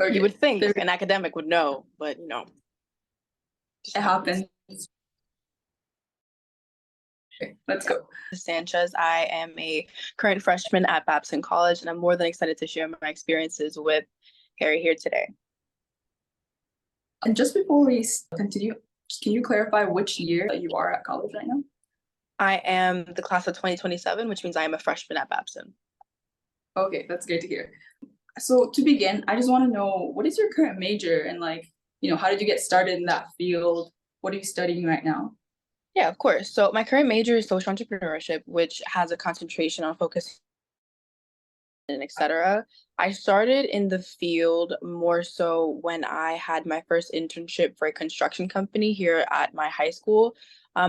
You Okay, would think there an academic would know, but just it happens. happens. Okay, let's go. Sanchez. I am a current freshman at Babson College, and I'm more than excited to share my experiences with Harry here today. And just before we continue, can you clarify which year that you are at college right now? I am the class of 2027, which means I am a freshman at Babson. Okay, that's great to hear. So to begin, I just want to know, what is your current major, and how did you get started in that field? What are you studying right now? Yeah, of course. So my current major is social entrepreneurship, which has a concentration on focus and etc. I started in the field more so when I had my first internship for a construction company here at my high school.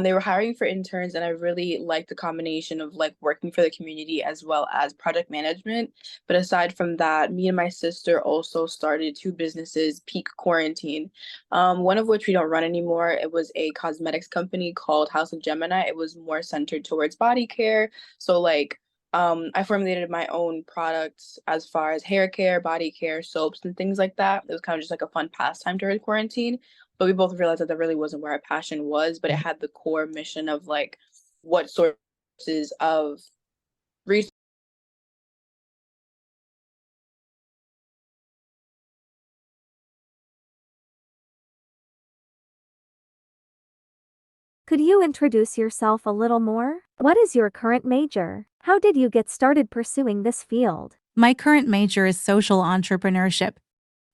They were hiring for interns, and I really liked the combination of like working for the community as well as project management. But aside from that, me and my sister also started two businesses peak quarantine. One of which we don't run anymore. It was a cosmetics company called House of Gemini. It was more centered towards body care. So like I formulated my own products as far as hair care, body care, soaps, and things like that. It was kind of just like a fun pastime during quarantine. But we both realized that that really wasn't where our passion was, but it had the core mission of like what sources of resources. Could you introduce yourself a little more? What is your current major? How did you get started pursuing this field? My current major is social entrepreneurship.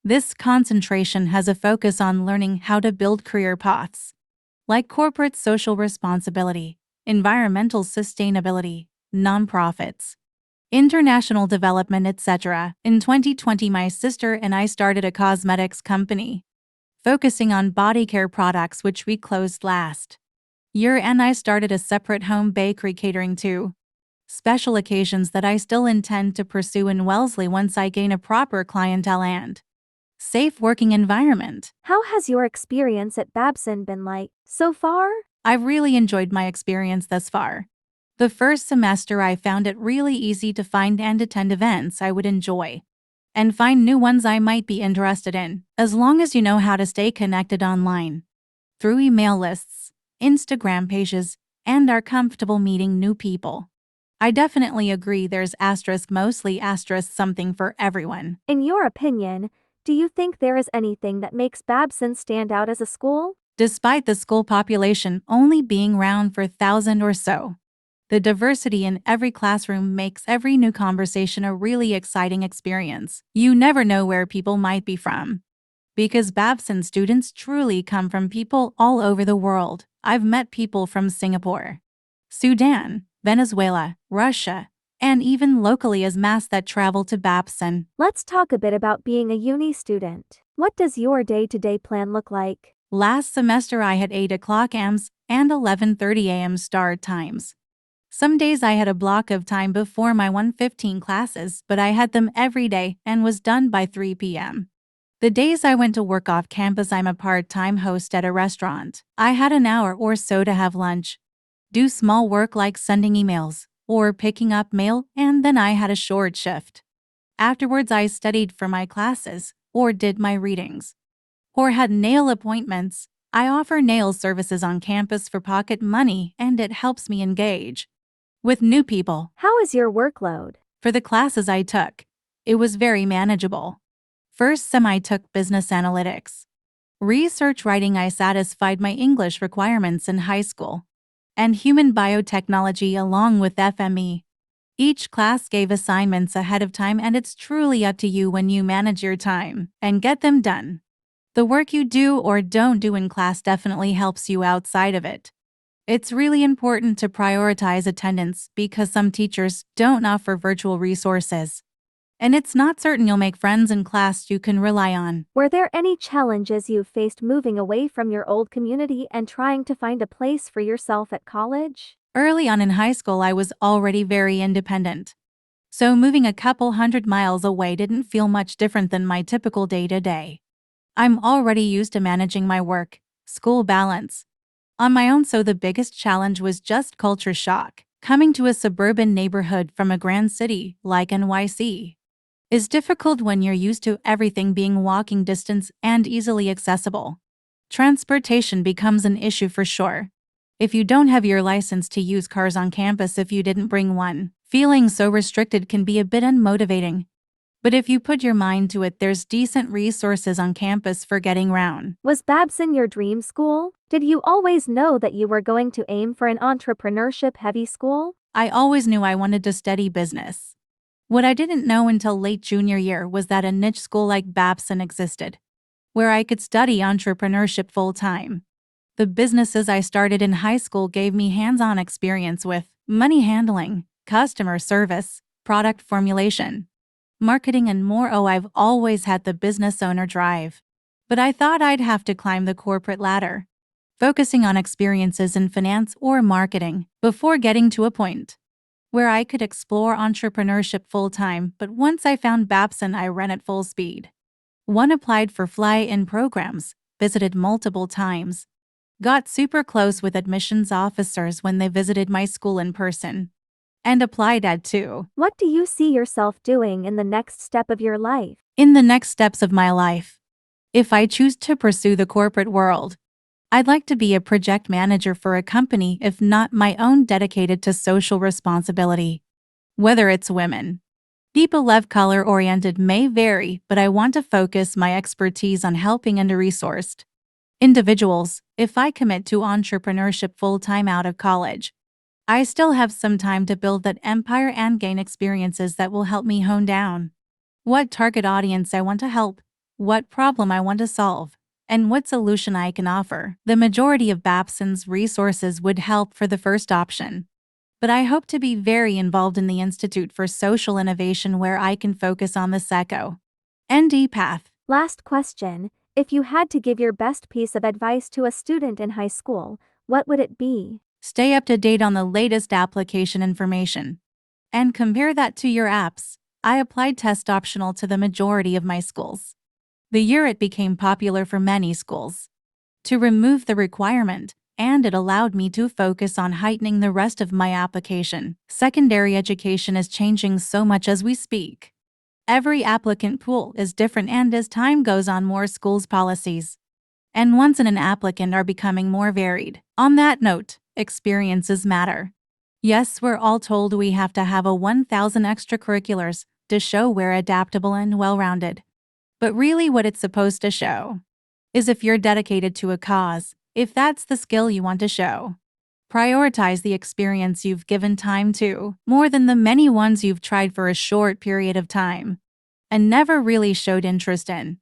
This concentration has a focus on learning how to build career paths, like corporate social responsibility, environmental sustainability, nonprofits, international development, etc. In 2020, my sister and I started a cosmetics company, focusing on body care products, which we closed last year, and I started a separate home bakery catering to special occasions that I still intend to pursue in Wellesley once I gain a proper clientele and safe working environment. How has your experience at Babson been like so far? I've really enjoyed my experience thus far. The first semester I found it really easy to find and attend events I would enjoy, and find new ones I might be interested in, as long as you know how to stay connected online, through email lists, Instagram pages, and are comfortable meeting new people. I definitely agree there's mostly something for everyone. In your opinion, do you think there is anything that makes Babson stand out as a school? Despite the school population only being around for 1,000 or so, the diversity in every classroom makes every new conversation a really exciting experience. You never know where people might be from, because Babson students truly come from people all over the world. I've met people from Singapore, Sudan, Venezuela, Russia, and even locally as mass that travel to Babson. Let's talk a bit about being a uni student. What does your day-to-day plan look like? Last semester I had 8 o'clock a.m.s and 11:30 a.m. start times. Some days I had a block of time before my 1:15 classes, but I had them every day and was done by 3 p.m. The days I went to work off campus, I'm a part-time host at a restaurant. I had an hour or so to have lunch, do small work like sending emails or picking up mail, and then I had a short shift. Afterwards, I studied for my classes or did my readings or had nail appointments. I offer nail services on campus for pocket money, and it helps me engage with new people. How is your workload? For the classes I took, it was very manageable. First sem I took business analytics. Research writing, I satisfied my English requirements in high school, and human biotechnology along with FME. Each class gave assignments ahead of time, and it's truly up to you when you manage your time and get them done. The work you do or don't do in class definitely helps you outside of it. It's really important to prioritize attendance because some teachers don't offer virtual resources, and it's not certain you'll make friends in class you can rely on. Were there any challenges you faced moving away from your old community and trying to find a place for yourself at college? Early on in high school, I was already very independent, so moving a couple 100 miles away didn't feel much different than my typical day-to-day. I'm already used to managing my work-school balance on my own, so the biggest challenge was just culture shock, coming to a suburban neighborhood from a grand city like NYC. is difficult when you're used to everything being walking distance and easily accessible. Transportation becomes an issue for sure. If you don't have your license to use cars on campus if you didn't bring one, feeling so restricted can be a bit unmotivating. But if you put your mind to it, there's decent resources on campus for getting around. Was Babson your dream school? Did you always know that you were going to aim for an entrepreneurship-heavy school? I always knew I wanted to study business. What I didn't know until late junior year was that a niche school like Babson existed, where I could study entrepreneurship full-time. The businesses I started in high school gave me hands-on experience with money handling, customer service, product formulation, marketing, and more. Oh, I've always had the business owner drive. But I thought I'd have to climb the corporate ladder, focusing on experiences in finance or marketing before getting to a point where I could explore entrepreneurship full-time. But once I found Babson, I ran at full speed. One, applied for fly-in programs, visited multiple times, got super close with admissions officers when they visited my school in person, and applied at 2. What do you see yourself doing in the next step of your life? In the next steps of my life, if I choose to pursue the corporate world, I'd like to be a project manager for a company, if not my own, dedicated to social responsibility. Whether it's women, people of color oriented may vary, but I want to focus my expertise on helping under-resourced individuals. If I commit to entrepreneurship full-time out of college, I still have some time to build that empire and gain experiences that will help me hone down what target audience I want to help, what problem I want to solve, and what solution I can offer. The majority of Babson's resources would help for the first option, but I hope to be very involved in the Institute for Social Innovation, where I can focus on the SECO/ND path. Last question. If you had to give your best piece of advice to a student in high school, what would it be? Stay up to date on the latest application information and compare that to your apps. I applied test optional to the majority of my schools the year it became popular for many schools to remove the requirement, and it allowed me to focus on heightening the rest of my application. Secondary education is changing so much as we speak. Every applicant pool is different, and as time goes on, more schools' policies and ones in an applicant are becoming more varied. On that note, experiences matter. Yes, we're all told we have to have 1,000 extracurriculars to show we're adaptable and well-rounded. But really what it's supposed to show is if you're dedicated to a cause, if that's the skill you want to show. Prioritize the experience you've given time to more than the many ones you've tried for a short period of time and never really showed interest in.